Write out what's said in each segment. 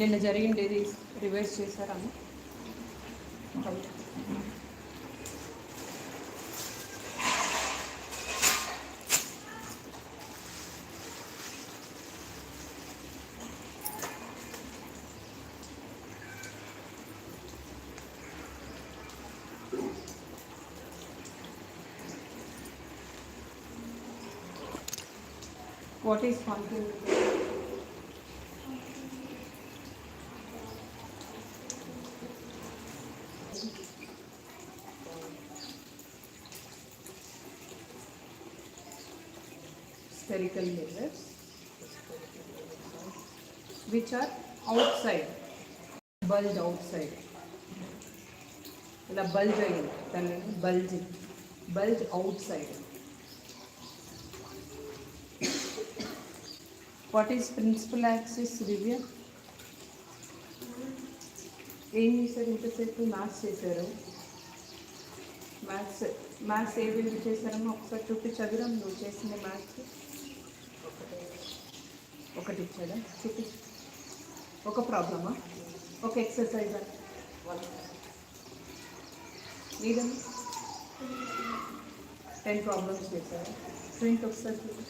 నిన్న జరిగిండేది రివైజ్ చేశారా? What is pumpkin? Spherical mirrors which are outside, bulge outside. ఇలా bulge అయ్యింది దాన్ని bulge outside. What is principal axis Divya? ఏం చేశారు ఇంతసేపు? మ్యాథ్స్ చేశారు. మ్యాథ్స్ ఏమేమి చేశారమ్మా ఒకసారి చూపించగలం. నువ్వు చేసిన మ్యాథ్స్ ఒకటి ఇచ్చాడా? చూపి. ఒక ప్రాబ్లమా? ఒక ఎక్సర్సైజా? మీదమ్మా 10 ప్రాబ్లమ్స్ చేశారా? ప్రింట్ ఒకసారి చూపి.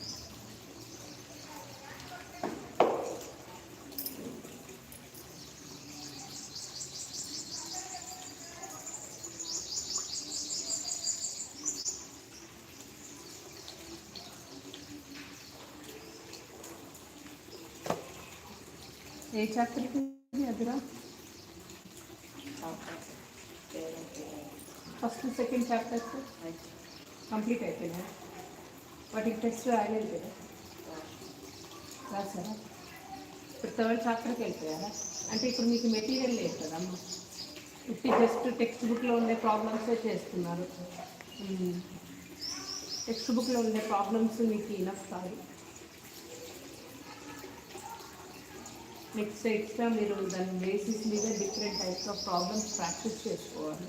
ఏ చాప్టర్కి అదిరా? ఫస్ట్ సెకండ్ చాప్టర్స్ కంప్లీట్ అయిపోయినాయి. వాటికి టెస్ట్ రాయలేదు కదా? రాసారా? ఇప్పుడు థర్డ్ చాప్టర్కి వెళ్ళిపోయారా? అంటే ఇప్పుడు మీకు మెటీరియల్ లేదు కదమ్మా, ఇప్పుడు జస్ట్ టెక్స్ట్ బుక్లో ఉండే ప్రాబ్లమ్సే చేస్తున్నారు. టెక్స్ట్ బుక్లో ఉండే ప్రాబ్లమ్స్ మీకు ఇనఫ్ కాదు. నెక్స్ట్ ఎక్స్ట్రా మీరు దాని బేసిస్ మీద different types of problems practice చేసుకోవాలి.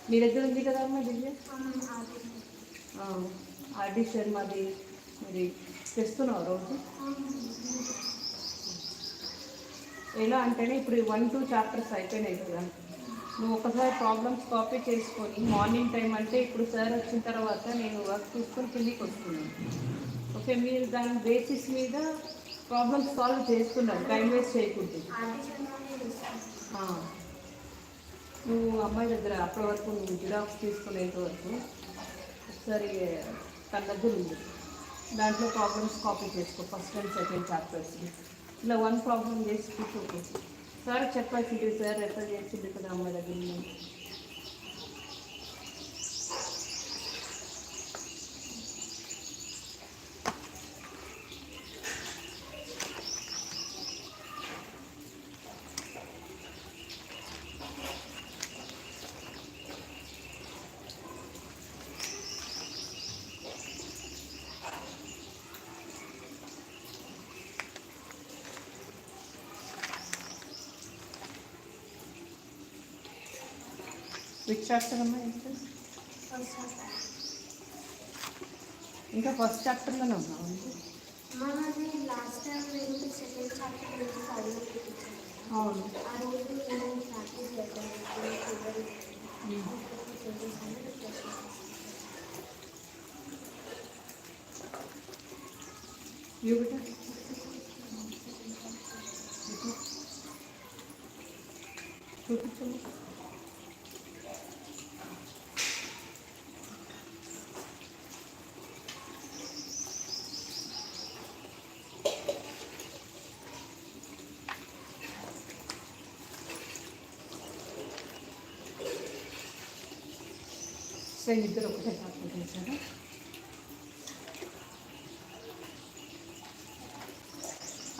మీ దగ్గర ఉంది కదా అమ్మా దివ్య? ఆర్డి శర్మది మరి తెస్తున్నావు రోజు? ఎలా అంటేనే ఇప్పుడు 1-2 చాప్టర్స్ అయిపోయినాయి కదా, నువ్వు ఒకసారి ప్రాబ్లమ్స్ కాపీ చేసుకొని మార్నింగ్ టైం అంటే ఇప్పుడు సార్ వచ్చిన తర్వాత నేను వర్క్ చూసుకొని కిందికి వస్తున్నాను. ఓకే, మీరు దాని బేసిస్ మీద ప్రాబ్లమ్స్ సాల్వ్ చేస్తున్నారు, టైం వేస్ట్ చేయకూడదు. నువ్వు అమ్మాయి దగ్గర అప్పటి వరకు నువ్వు జిరాక్స్ తీసుకునేంత వరకు ఒకసారి తన దగ్గర ఉంది, దాంట్లో ప్రాబ్లమ్స్ కాపీ చేసుకో. ఫస్ట్ అండ్ సెకండ్ చాప్టర్స్ ఇలా 1 ప్రాబ్లమ్ చేసి కూర్చోకు. సార్ చెప్పాల్సింది, సార్ రెఫర్ చేసింది కదా అమ్మాయి దగ్గర. విచ్ చాప్టర్ అమ్మా? ఇంకా ఫస్ట్ చాప్టర్లోనే ఉన్నావు. అవును, చూపించండి. సరే, ఇద్దరు ఒకటే చాప్టర్ చేశారా?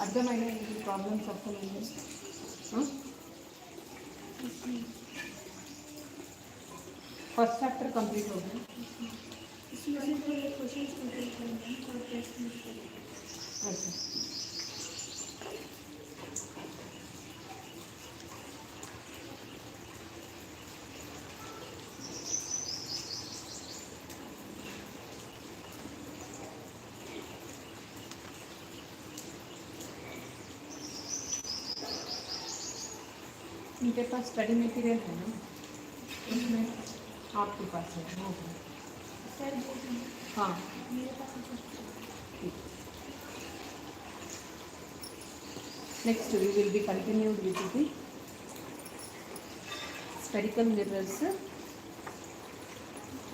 అర్థమైన ప్రాబ్లమ్స్ అర్థమైంది. फर्स्ट चैप्टर कंप्लीट हो गया। अच्छा, इनके पास स्टडी मटेरियल है ना, इसमें आपके पास है? ओके, हाँ ठीक. Next we will be continued with the spherical mirrors.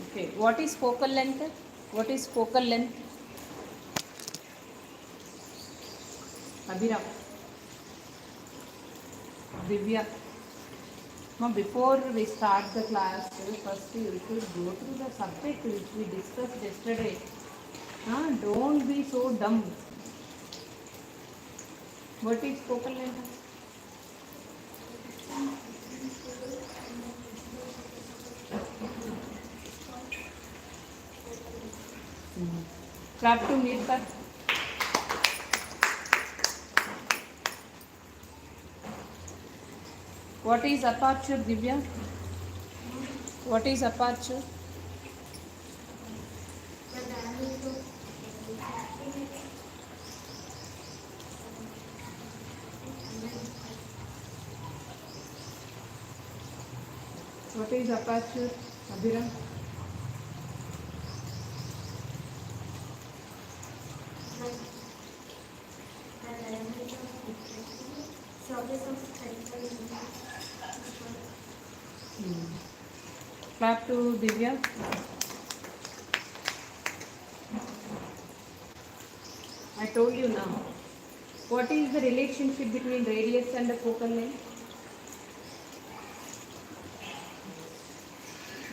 Okay, what is focal length? What is focal length? Abhiram, Divya. Now before we start the class, first you should go through the subject which we discussed yesterday. Don't be so dumb. What is focal length? Clap to meet that. What is aperture, Divya? What is aperture? What is aperture, Abhiram? Clap to Divya. I told you now. What is the relationship between radius and the focal length?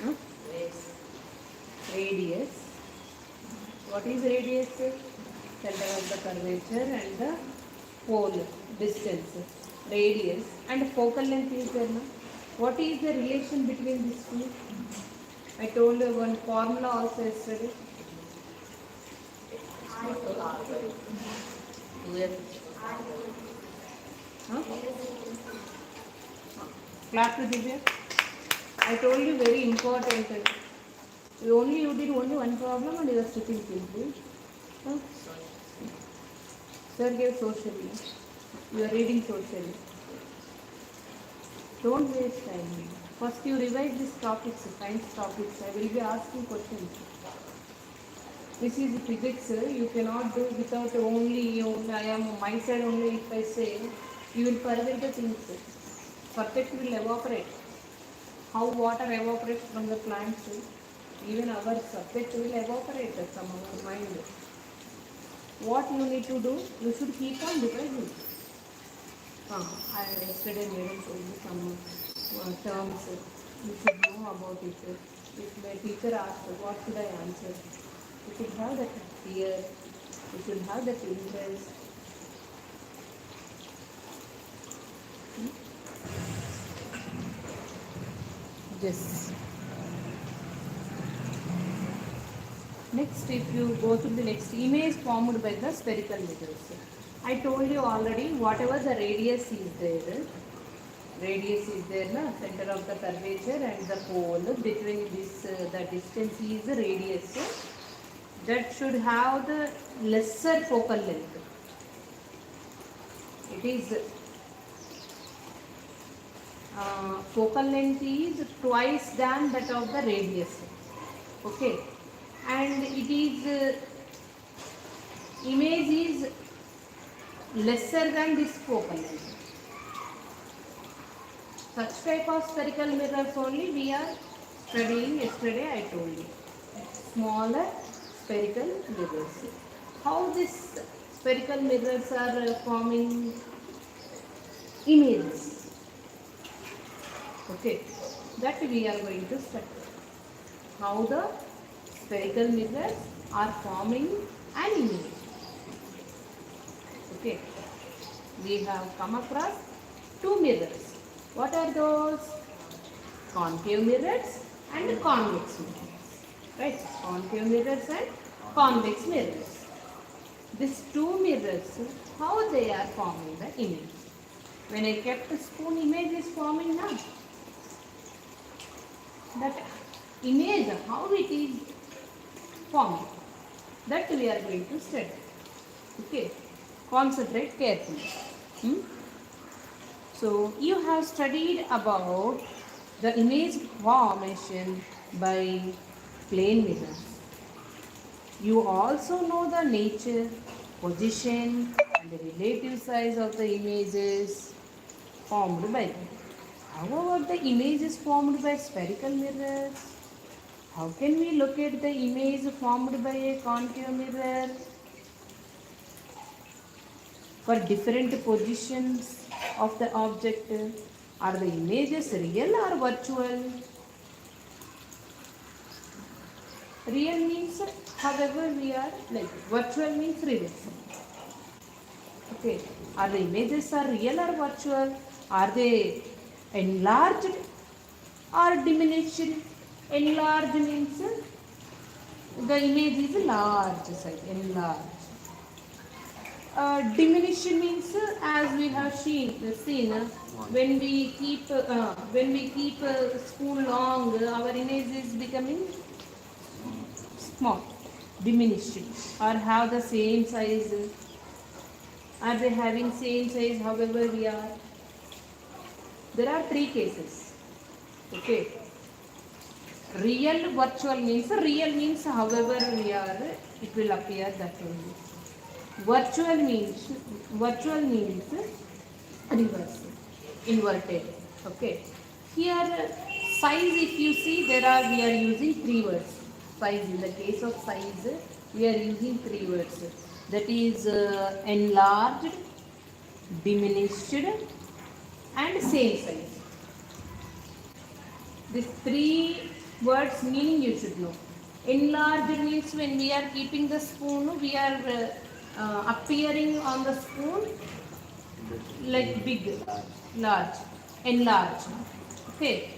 Huh? Radius. What is radius? Center of the curvature and the pole distance. Radius and focal length is there now. What is the relation between these two? I told you one formula also yesterday. Huh? Clap to Divya. I told you very important. You did only one problem and you are sitting simply. Huh? Sir gave socially. You are reading socially. Don't waste time. First you revise these topics, science topics. I will be asking questions. This is physics. You cannot do without only I am my side only. If I say, you will forget the things. Subject will evaporate. How water evaporates from the plants, even our subject will evaporate from our mind. What you need to do, you should keep on revising. I yesterday made told you some terms. You should know about it. If my teacher asked, what should I answer? You should have that fear. You should have that interest. Yes. Next, if you go to the next image formed by the spherical mirrors. I told you already, whatever the radius is there, na, center of the curvature and the pole between this, the distance is the radius. That should have the lesser focal length. It is focal length is twice than that of the radius. Okay, and it is image is lesser than this focal length. Such type of spherical mirrors only we are studying yesterday. I told you smaller spherical mirrors. How these spherical mirrors are forming images. Okay, that we are going to study. How the spherical mirrors are forming an image. Okay, we have come across two mirrors. What are those? Concave mirrors and convex mirrors. Right? Concave mirrors and convex mirrors. These two mirrors, how they are forming the image. When I kept a spoon, image is forming now. That image, how it is forming, that we are going to study. Okay, concentrate carefully. So you have studied about the image formation by plane mirrors. You also know the nature, position and the relative size of the images formed by them. How about the images formed by spherical mirrors? How can we locate the image formed by a concave mirror? For different positions of the object, are the images real or virtual? Real means however we are like virtual means reverse. Okay, are the images are real or virtual? Are they enlarged or diminished? Enlarged means the image is large size, enlarged. Diminished means as we have seen when we keep spoon long, our image is becoming small, diminished, or have the same size. Are they having same size however we are? There are three cases. Okay. Real virtual means however we are, it will appear that only. Virtual means reverse, inverted. Okay. Here size, if you see, we are using three words. Size, in the case of size we are using three words. That is enlarged, diminished and same size. These three words meaning you should know. Enlarged means when we are keeping the spoon, we are appearing on the spoon like big, large, enlarged. Okay.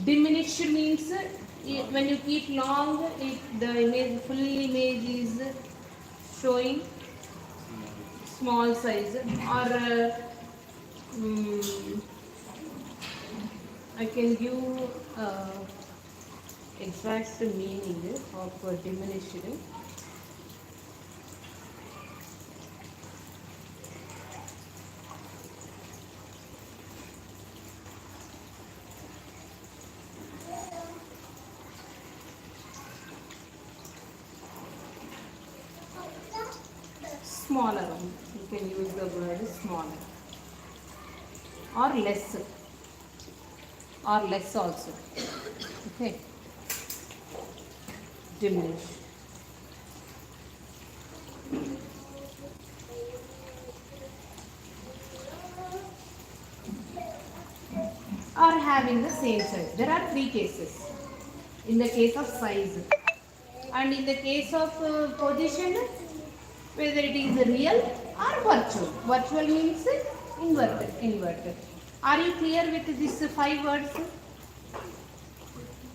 Diminished means when you keep long, the image, full image is showing small size. Or I can give exact meaning of diminished. Smaller, you can use the word smaller, or less also. Okay. Diminish. Or having the same size. There are three cases. In the case of size, and in the case of position, whether it is real or virtual. Virtual means inverted. Are you clear with these five words?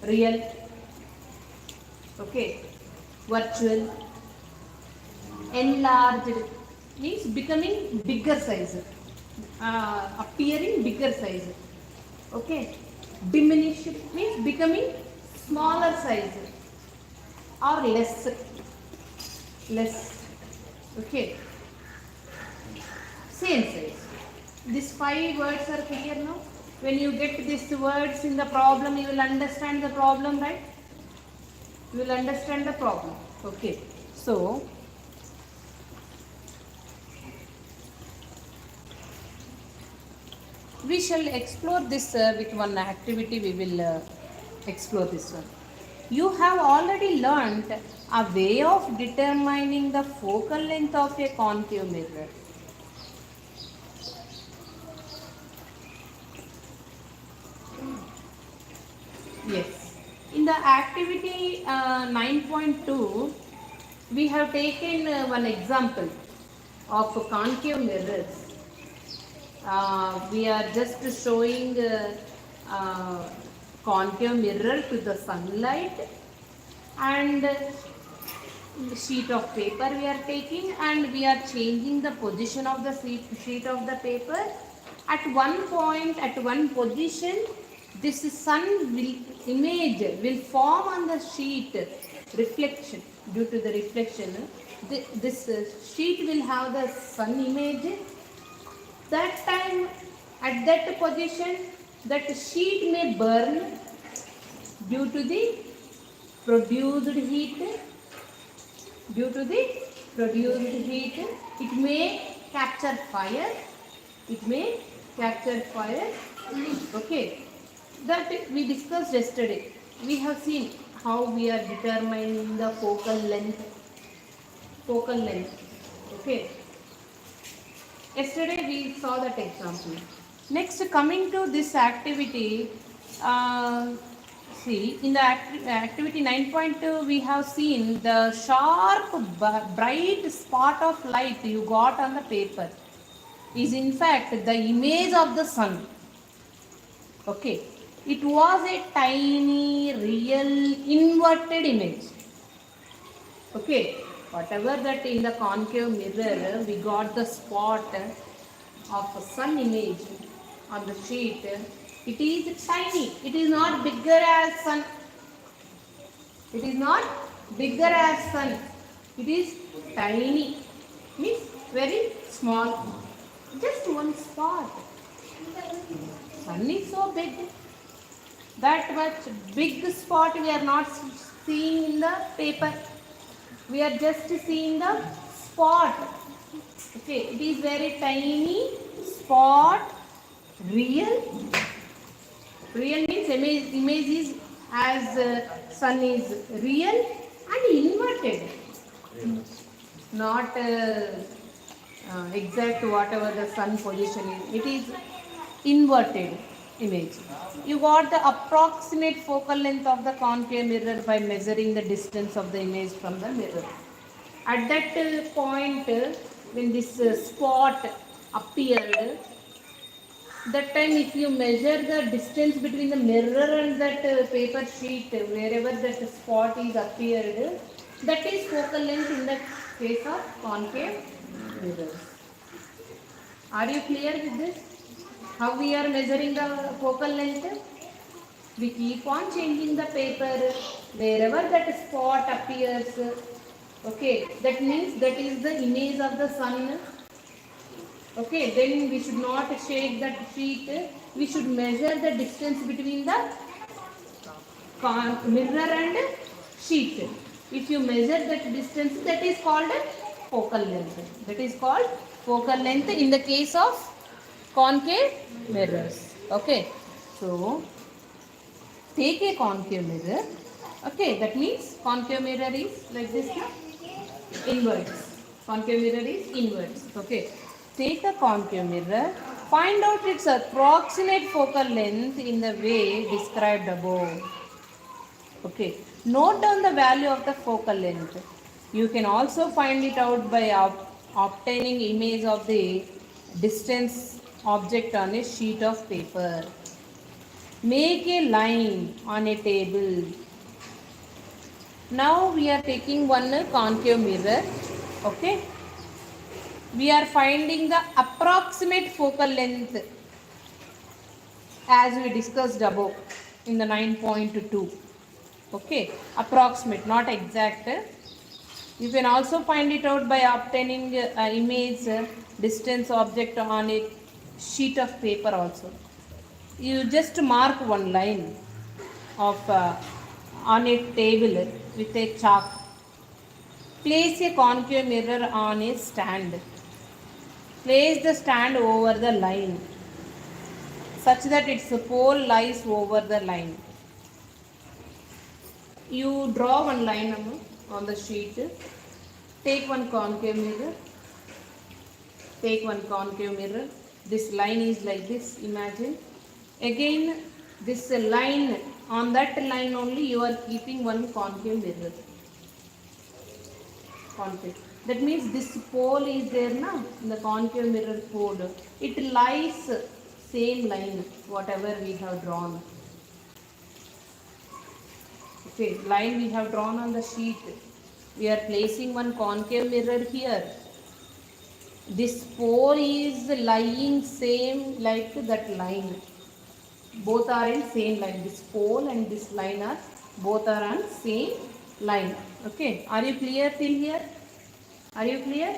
Real, okay, virtual, enlarged means becoming bigger size, appearing bigger size. Okay, diminished means becoming smaller size, or less. Okay, same size. These five words are clear now. When you get these words in the problem, you will understand the problem, right? You will understand the problem. Okay. So, we shall explore this with one activity. We will explore this one. You have already learnt a way of determining the focal length of a concave mirror. Yes. In the activity 9.2, we have taken one example of concave mirrors. We are just showing concave mirror to the sunlight, and sheet of paper we are taking, and we are changing the position of the sheet of the paper. At one point, at one position, this sun image will form on the sheet, reflection. Due to the reflection, this sheet will have the sun image. That time At that position, that sheet may burn due to the produced heat. Due to the produced heat, it may capture fire. It may capture fire. Okay, that we discussed yesterday. We have seen how we are determining the focal length. Focal length. Okay. Yesterday we saw that example. Next, coming to this activity, see in the activity 9.2 we have seen the sharp bright spot of light you got on the paper is in fact the image of the sun. Okay, it was a tiny real inverted image. Okay, whatever that in the concave mirror we got the spot of a sun image on the sheet, it is tiny. It is not bigger as sun. It is not bigger as sun. It is tiny. Means very small. Just one spot. Sun is so big. That much big spot we are not seeing in the paper. We are just seeing the spot. Okay, it is very tiny spot. Real means image is as sun is real and inverted. Not exact whatever the sun position is. It is inverted image. You got the approximate focal length of the concave mirror by measuring the distance of the image from the mirror. At that point, when this spot appeared, that time if you measure the distance between the mirror and that paper sheet, wherever that spot is appeared, that is focal length in the case of concave mirrors. Are you clear with this? How we are measuring the focal length? We keep on changing the paper wherever that spot appears. Okay, that means that is the image of the sun. Okay, then we should not shake that sheet. We should measure the distance between the mirror and sheet. If you measure that distance, that is called focal length. That is called focal length in the case of concave mirrors. Okay, so take a concave mirror. Okay, that means concave mirror is like this, inwards. Concave mirror is inwards. Okay. Take a concave mirror, find out its approximate focal length in the way described above. Okay, note down the value of the focal length. You can also find it out by obtaining image of the distance object on a sheet of paper. Make a line on a table. Now we are taking one concave mirror. Okay. We are finding the approximate focal length as we discussed above in the 9.2. Okay, approximate, not exact. You can also find it out by obtaining image distance object on a sheet of paper also. You just mark one line of on a table with a chalk. Place a concave mirror on a stand. Place the stand over the line such that its pole lies over the line. You draw one line on the sheet. Take one concave mirror. Take one concave mirror. This line is like this, imagine. Again, this line, on that line only you are keeping one concave mirror. Concave. That means this pole is there now in the concave mirror pole. It lies same line whatever we have drawn. Okay, line we have drawn on the sheet. We are placing one concave mirror here. This pole is lying same like that line. Both are in same line. This pole and this line are both are on same line. Okay, are you clear till here? Are you clear?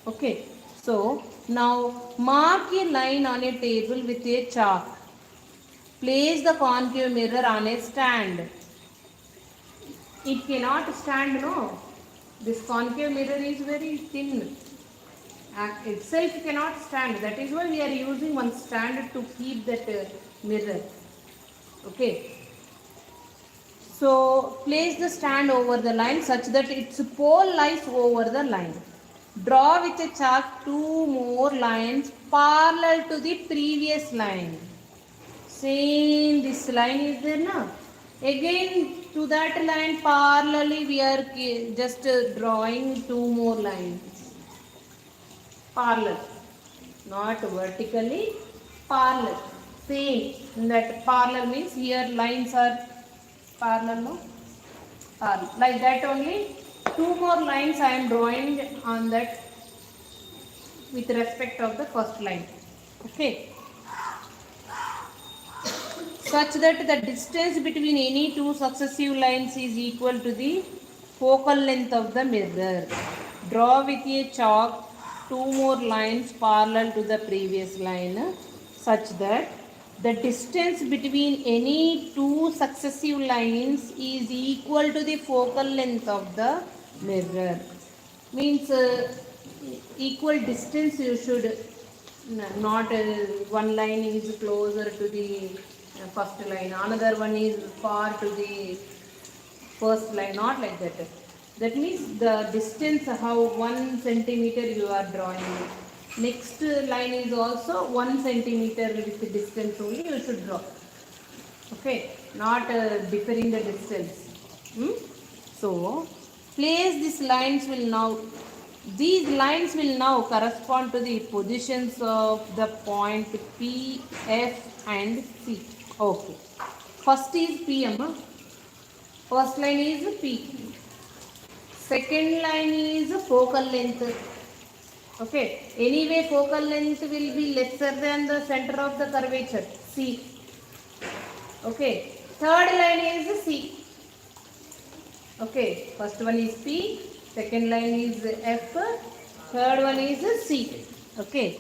Okay, so Now mark a line on a table with a chalk. Place the concave mirror on a stand. It cannot stand, no. This concave mirror is very thin. Itself cannot stand. That is why we are using one stand to keep that mirror. Okay. So place the stand over the line such that its pole lies over the line. Draw with a chalk two more lines parallel to the previous line. Same, this line is there now. Again to that line parallelly we are just drawing two more lines. Parallel, not vertically, parallel. Same, that parallel means here lines are parallel, no? Parallel. Like that only, two more lines I am drawing on that with respect of the first line. Okay. Such that the distance between any two successive lines is equal to the focal length of the mirror. Draw with a chalk two more lines parallel to the previous line such that the distance between any two successive lines is equal to the focal length of the mirror. Means equal distance you should not one line is closer to the first line, another one is far to the first line, not like that. That means the distance how 1 centimeter you are drawing. Next line is also 1 centimeter with the distance only you should draw. Okay, not differing the distance. So place these lines will now correspond to the positions of the point P, F and C. Okay. First is P, first line is P. Second line is focal length. Okay. Anyway, focal length will be lesser than the center of the curvature, C. Okay. Third line is C. Okay. First one is P. Second line is F. Third one is C. Okay.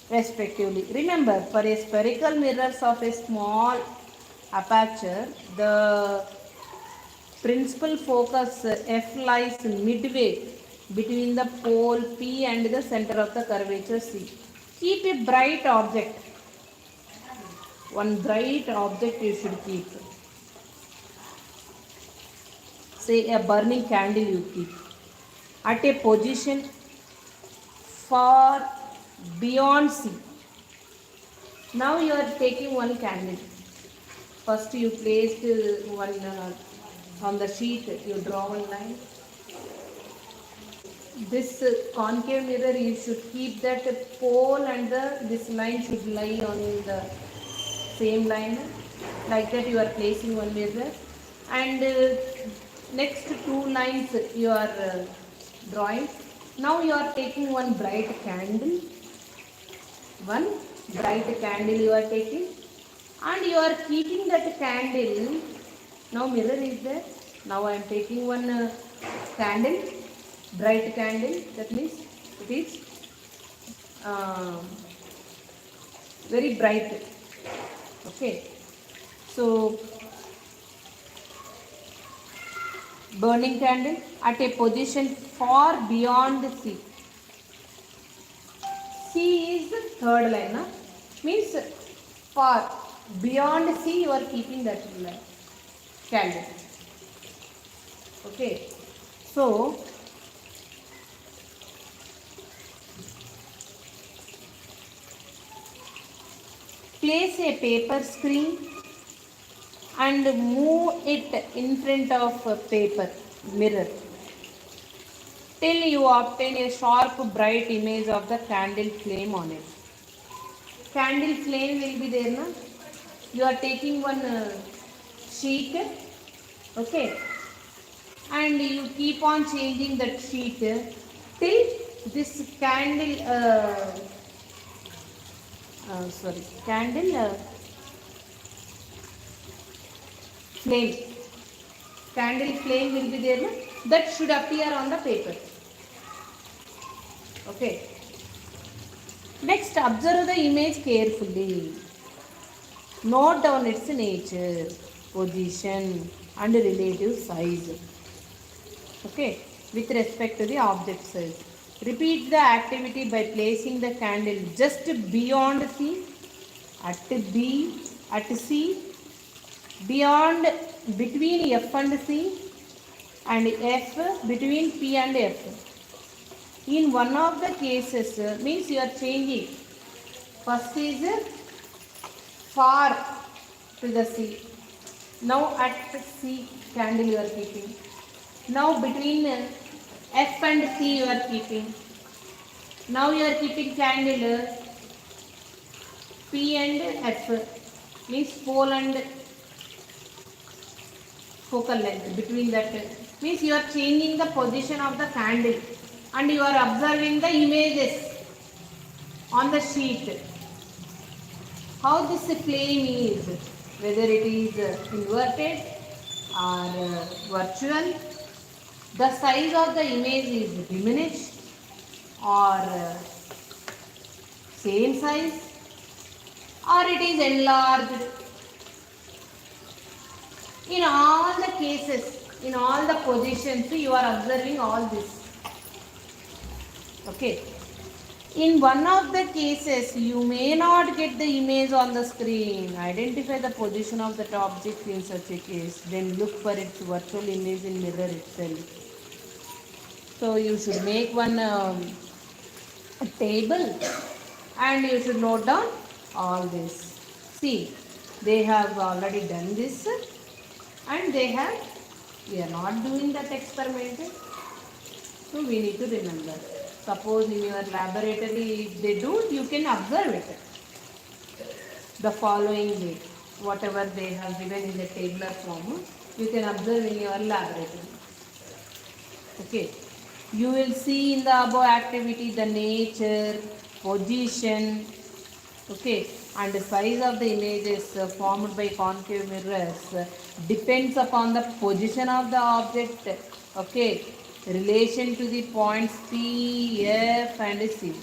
Respectively. Remember, for a spherical mirrors of a small aperture, the principal focus F lies midway between the pole P and the center of the curvature C. Keep a bright object. One bright object you should keep. Say a burning candle you keep at a position far beyond C. Now you are taking one candle. First you placed one on the sheet, you draw one line. This concave mirror you should keep that pole and this line should lie on the same line. Like that you are placing one mirror. And next two lines you are drawing. Now you are taking one bright candle. One bright candle you are taking. And you are keeping that candle. Now mirror is there. Now I am taking one candle. Bright candle, that means it is very bright. Okay, so burning candle at a position far beyond C. C is the third line, huh? Means far beyond C you are keeping that candle. Okay, so place a paper screen and move it in front of a paper mirror till you obtain a sharp bright image of the candle flame on it. Candle flame will be there, na? You are taking one sheet, okay, and you keep on changing that sheet till this candle flame. Candle flame will be there, no? That should appear on the paper. Okay. Next, observe the image carefully. Note down its nature, position and relative size. Okay, with respect to the object size. Repeat the activity by placing the candle just beyond C, at B, at C, beyond, between F and C, and F, between P and F. In one of the cases, means you are changing. First is far to the C. Now at C candle you are keeping. Now between F and C you are keeping. Now you are keeping candle P and F, means pole and focal length. Between that means you are changing the position of the candle and you are observing the images on the sheet. How this flame is, whether it is inverted or virtual, the size of the image is diminished or same size, or it is enlarged. In all the cases, in all the positions, you are observing all this. Okay. In one of the cases, you may not get the image on the screen. Identify the position of that object in such a case. Then look for its virtual image in mirror itself. So you should make one a table and you should note down all this. See, they have already done this and we are not doing that experiment. So we need to remember. Suppose in your laboratory, if they do, you can observe it. The following way, whatever they have given in the tabular form, you can observe in your laboratory. Okay. You will see in the above activity the nature, position, okay, and the size of the images formed by concave mirrors depends upon the position of the object, okay, relation to the points P, F and C.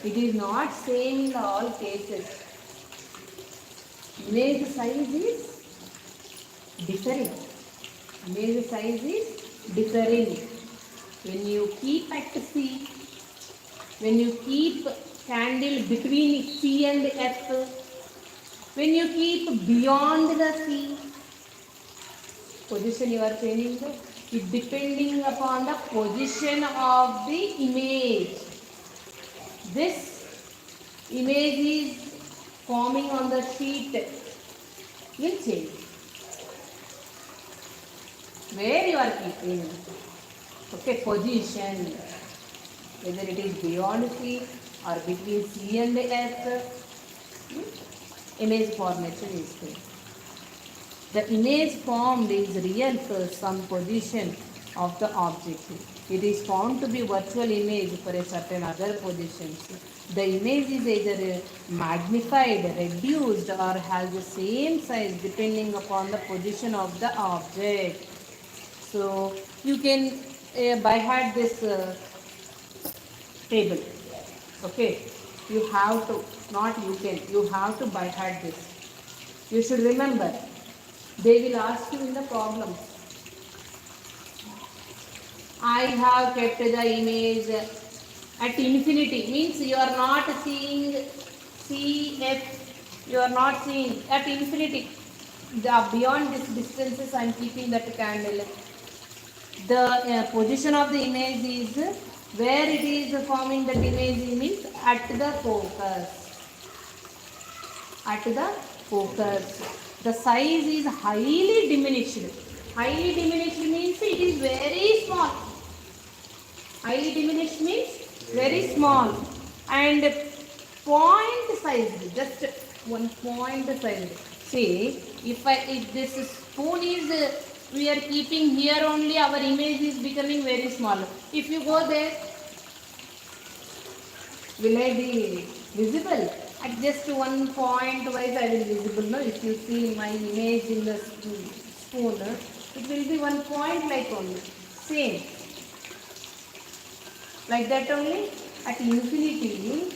It is not same in all cases. Image size is differing. Image size is differing. When you keep at C, when you keep candle between C and F, when you keep beyond the C, position you are changing, it depending upon the position of the image. This image is forming on the sheet will change. Where you are keeping, okay, position, whether it is beyond C or between C and F, image formation is there. The image formed is real for some position of the object. It is found to be virtual image for a certain other positions. The image is either magnified, reduced or has the same size depending upon the position of the object. So you can by heart this table. Okay, you have to, not you can, you have to by heart this. You should remember. They will ask you in the problem. I have kept the image at infinity. Means you are not seeing CF. You are not seeing at infinity. Beyond this distances I am keeping that candle. The position of the image is where it is forming that image means at the focus. At the focus. The size is highly diminished. Highly diminished means it is very small. Highly diminished means very small. And point size, just 1 point size. See, if this spoon is, we are keeping here only, our image is becoming very small. If you go there, will I be visible? At just 1 point wise I will visible. No? If you see my image in the spoon, it will be 1 point like only. Same. Like that only. At infinity,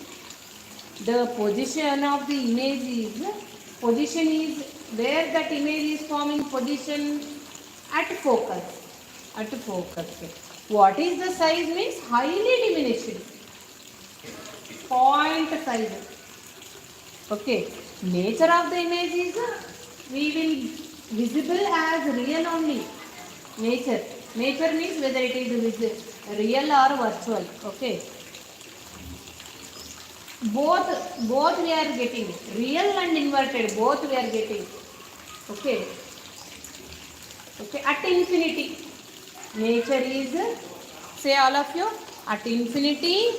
The position of the image is, position is where that image is forming position at focus. At focus. What is the size means highly diminished. Point size. Okay. Nature of the image is we will visible as real only. Nature. Nature means whether it is real or virtual. Okay. Both we are getting, real and inverted, both we are getting. Okay. Okay. At infinity. Nature is, say all of you, at infinity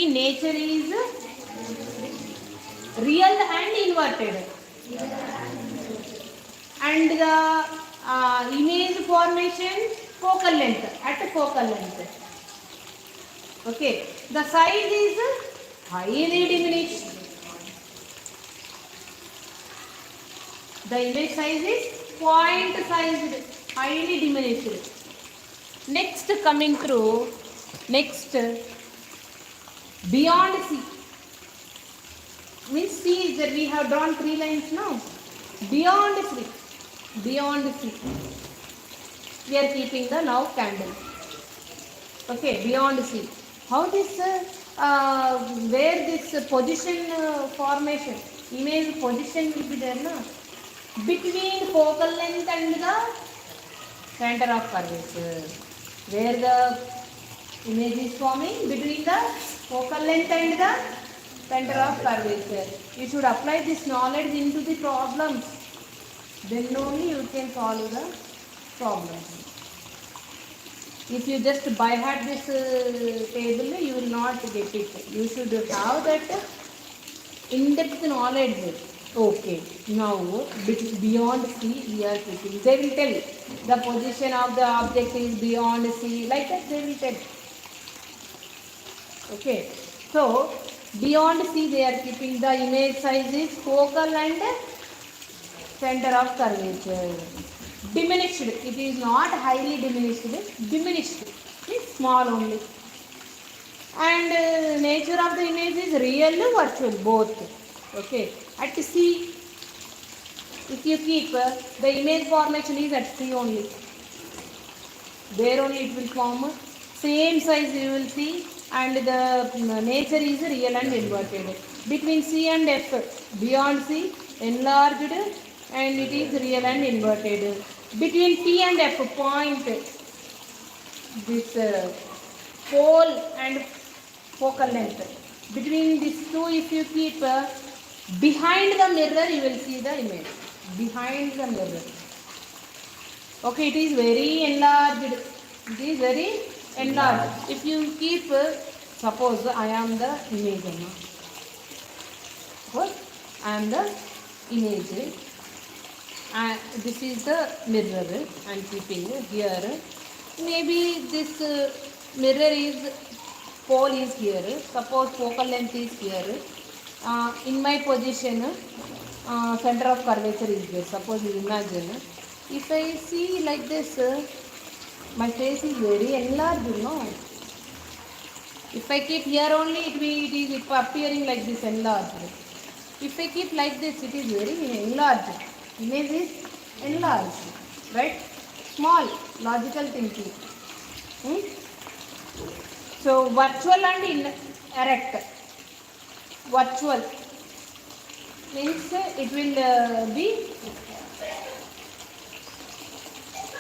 nature is real and inverted. And the image formation focal length, at focal length. Okay, the size is highly diminished. The image size is point sized, highly diminished. Next coming through, next beyond C. Means C is that we have drawn 3 lines now. Beyond C. Beyond C. We are keeping the now candle. Okay, beyond C. How this, where this position formation, image position will be there, no? Between focal length and the center of curvature. Where the image is forming, between the focal length and the center of curvature. You should apply this knowledge into the problems. Then only you can solve the problems. If you just by heart this table, you will not get it. You should have that in-depth knowledge. Okay, now beyond C we are keeping. They will tell the position of the object is beyond C. Like that they will tell. Okay, so beyond C they are keeping the image size is focal and center of curvature. Diminished, it is not highly diminished, diminished, it's small only. And nature of the image is real, virtual, both. Okay, at C, if you keep the image formation is at C only. There only it will form same size you will see, and the nature is real and inverted. Between C and F, beyond C, enlarged, and it is real and inverted. Between P and F point, this pole and focal length. Between these two, if you keep behind the mirror, you will see the image. Behind the mirror. Okay, it is very enlarged. It is very enlarged. If you keep, suppose I am the image. Suppose I am the image. And this is the mirror I am keeping here. Maybe this mirror is, pole is here. Suppose focal length is here. In my position, center of curvature is there. Suppose you imagine. If I see like this, my face is very enlarged, no? If I keep here only, it is appearing like this enlarged. If I keep like this, it is very enlarged. Image is enlarged, right? Small, logical thinking. So, virtual and erect. Virtual means it will be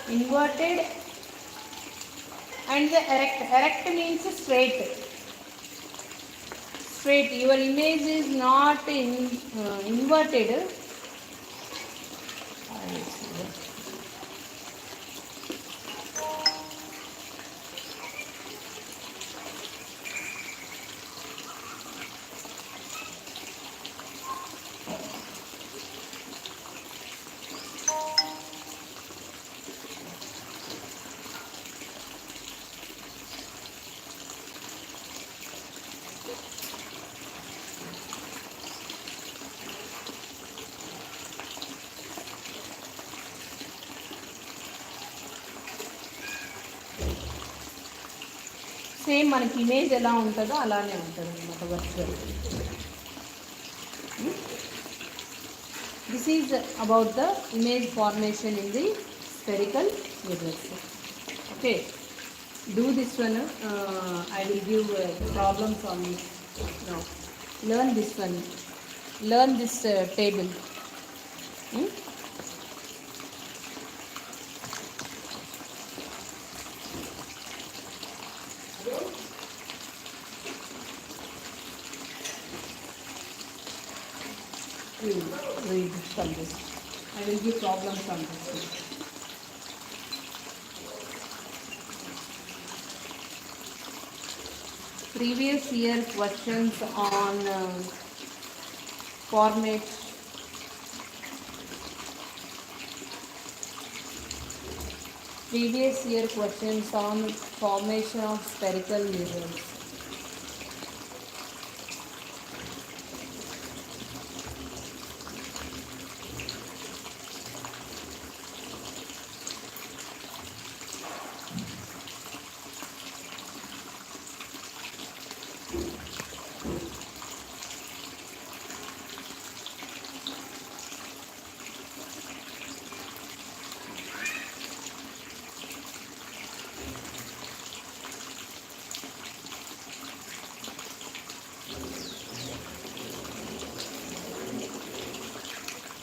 inverted, and the erect. Erect means straight. Straight. Your image is not inverted. Same మనకి image ఎలా ఉంటుందో అలానే ఉంటుంది అనమాట virtual. This is about the image formation in the spherical mirrors. Okay, do this one. I will give problems on this now. Learn this one, learn this table. You read from this. I will give problems on this. Previous year questions on format. Previous year questions on formation of spherical mirrors.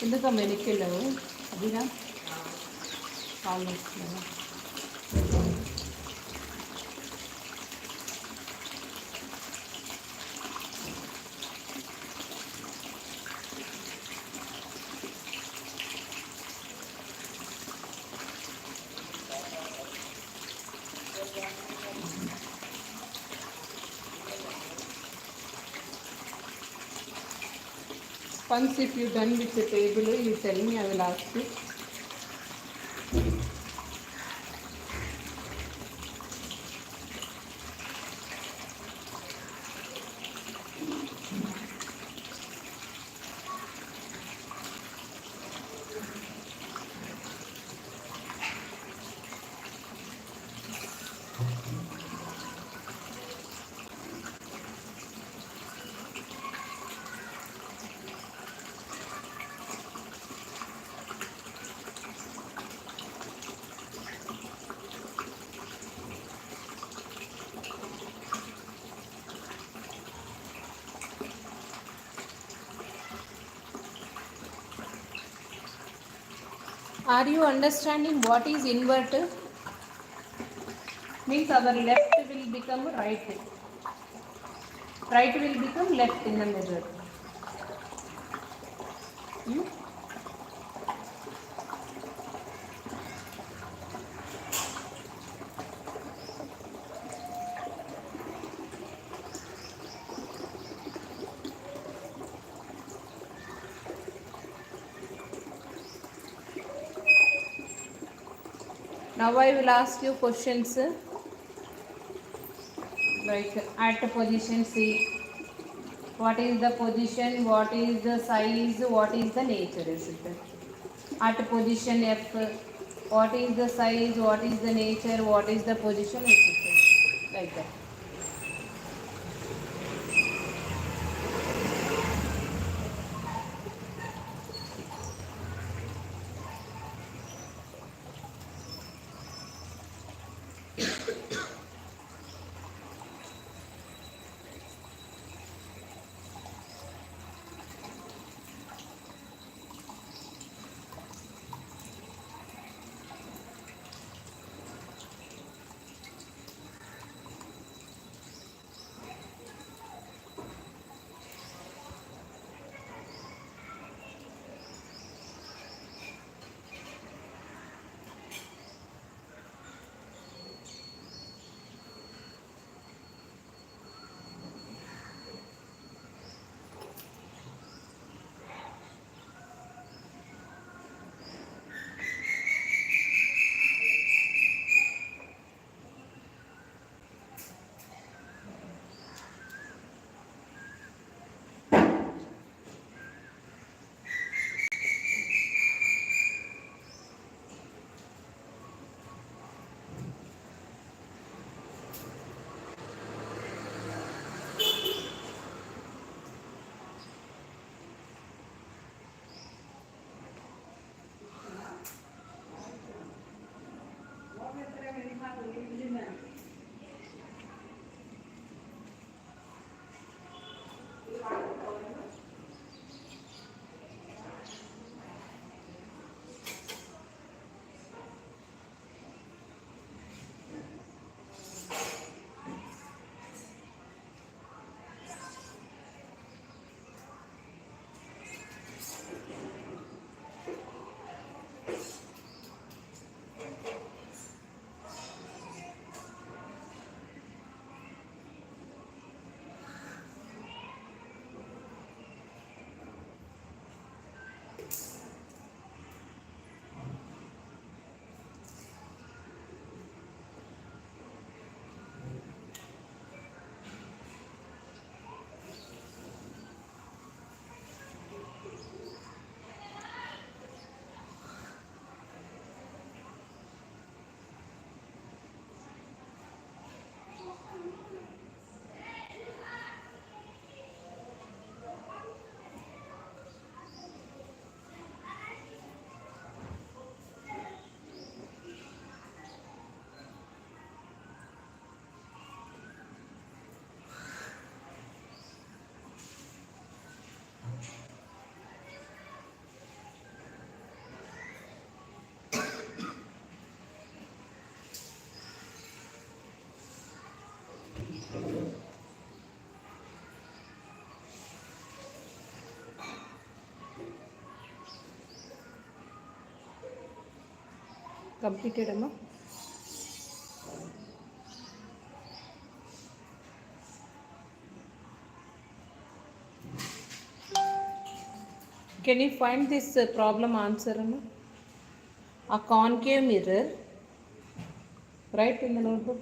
ఎందుకు వెనక్కి వెళ్ళావు? అదిగా call వస్తున్నాను. Once if you done with the table, you tell me, I will ask you. Are you understanding what is invert? Means our left will become right. Right will become left in the mirror. Now I will ask you questions like at position C, what is the position, what is the size, what is the nature, etc. At position F, what is the size, what is the nature, what is the position, etc. Like that. Completed, Amma. Can you find this problem answer, Amma? A concave mirror. Write in the notebook.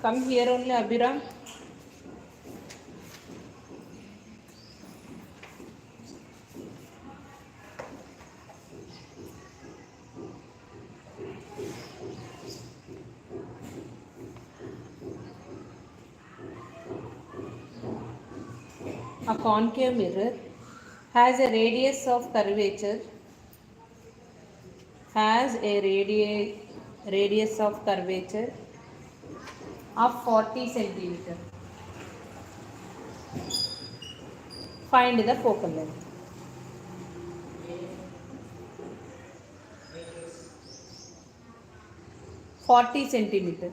Come here only, Abhiram. A concave mirror has a radius of curvature of 40 centimeter. Find the focal length. Forty centimeter.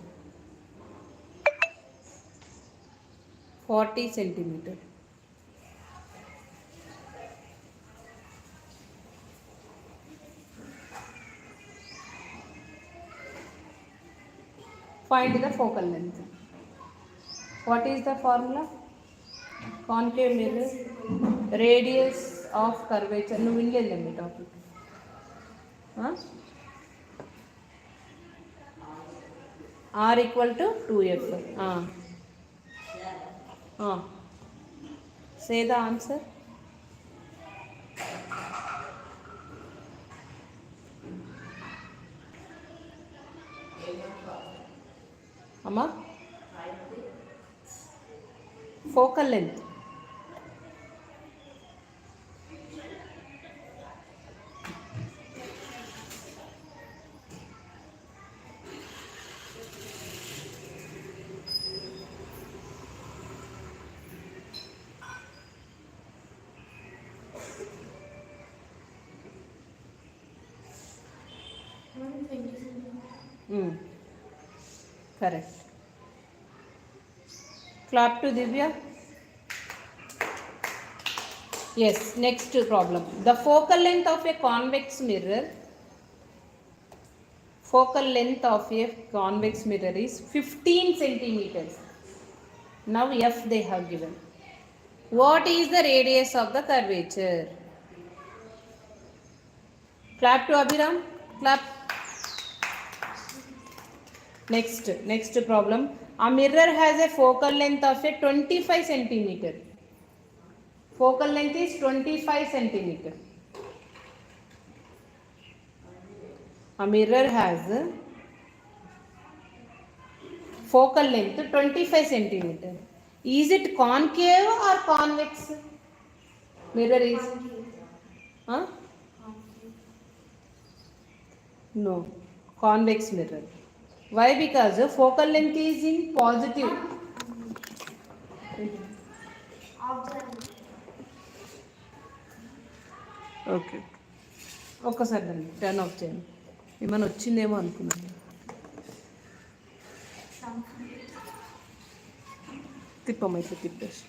Find the focal length. What is the formula? Concave mirror, radius of curvature. No, Indian topic. R equal to 2F. Say the answer. Amma? Focal length. Correct. Clap to Divya. Yes, next problem. The focal length of a convex mirror is 15 centimeters. Now F they have given. What is the radius of the curvature? Clap to Abhiram. Clap. Next problem. A mirror has a focal length of a 25 centimeter. Focal length is 25 centimeter. A mirror has focal length 25 centimeter. Is it concave or convex? Mirror is? No, convex mirror. Why? Because focal length is in positive. Okay. ఒక్కసారి turn off చేయండి. ఏమైనా వచ్చిందేమో అనుకున్నాను. తిప్పమైతే తిప్పేసి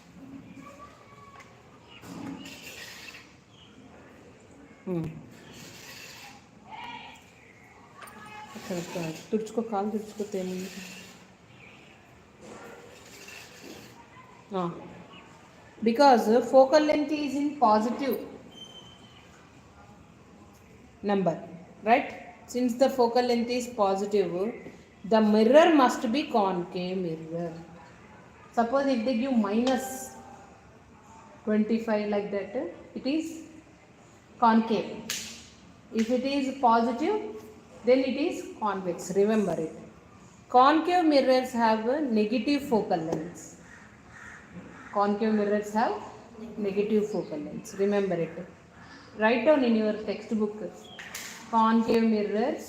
అక్కడ తుడుచుకో, కాలు తుడుచుకోతే ఏముంది. Because focal length is in positive number, right? Since the focal length is positive, the mirror must be concave mirror. Suppose if they give minus 25 like that, it is concave. If it is positive, then it is convex. Remember it. Concave mirrors have negative focal lengths. Concave mirrors have negative focal lengths. Remember it. Write down in your textbook. Concave mirrors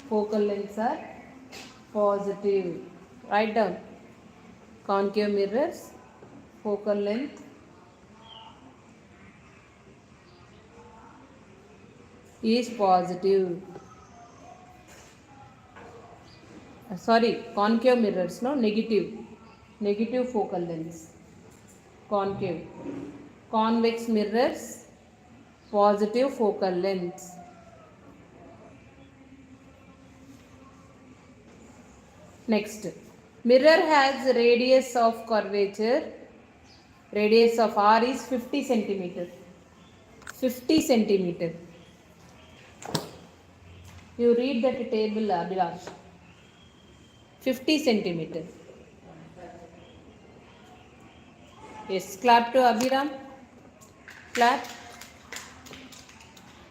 focal lengths are positive. Write down. Concave mirrors focal length is positive. Sorry, concave mirrors, no, negative focal lengths. Concave. Convex mirrors, positive focal lengths. Next, mirror has radius of curvature. Radius of R is 50 centimeter. 50 centimeter. You read that table, Abhilash. 50 centimeter. Yes, clap to Abhiram. Clap.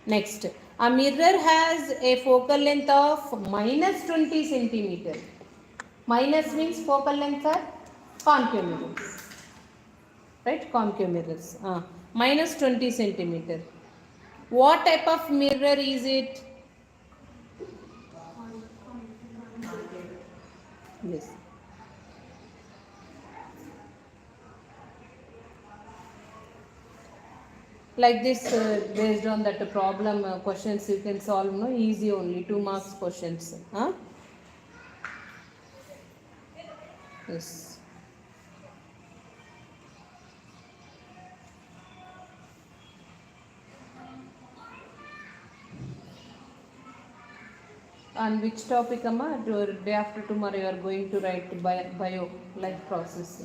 Next, a mirror has a focal length of minus 20 centimeter. Minus means focal length are concave mirrors. Right? Concave mirrors. Minus 20 centimeter. What type of mirror is it? Yes. Like this, based on that problem questions you can solve, no, easy only 2 marks questions. Yes. On which topic, Amma? Day after tomorrow you are going to write bio life process.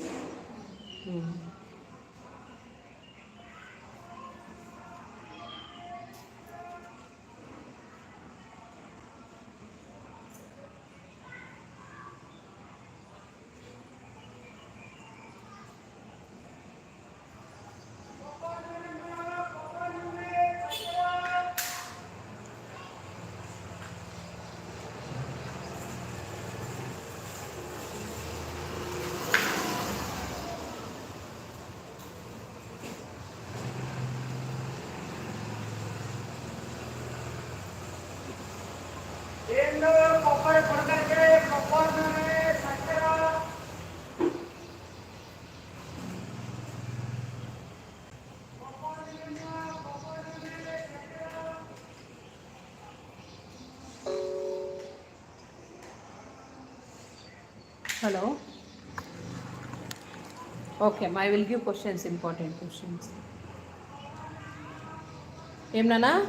Hello. Okay, I will give questions, important questions. Em Nana?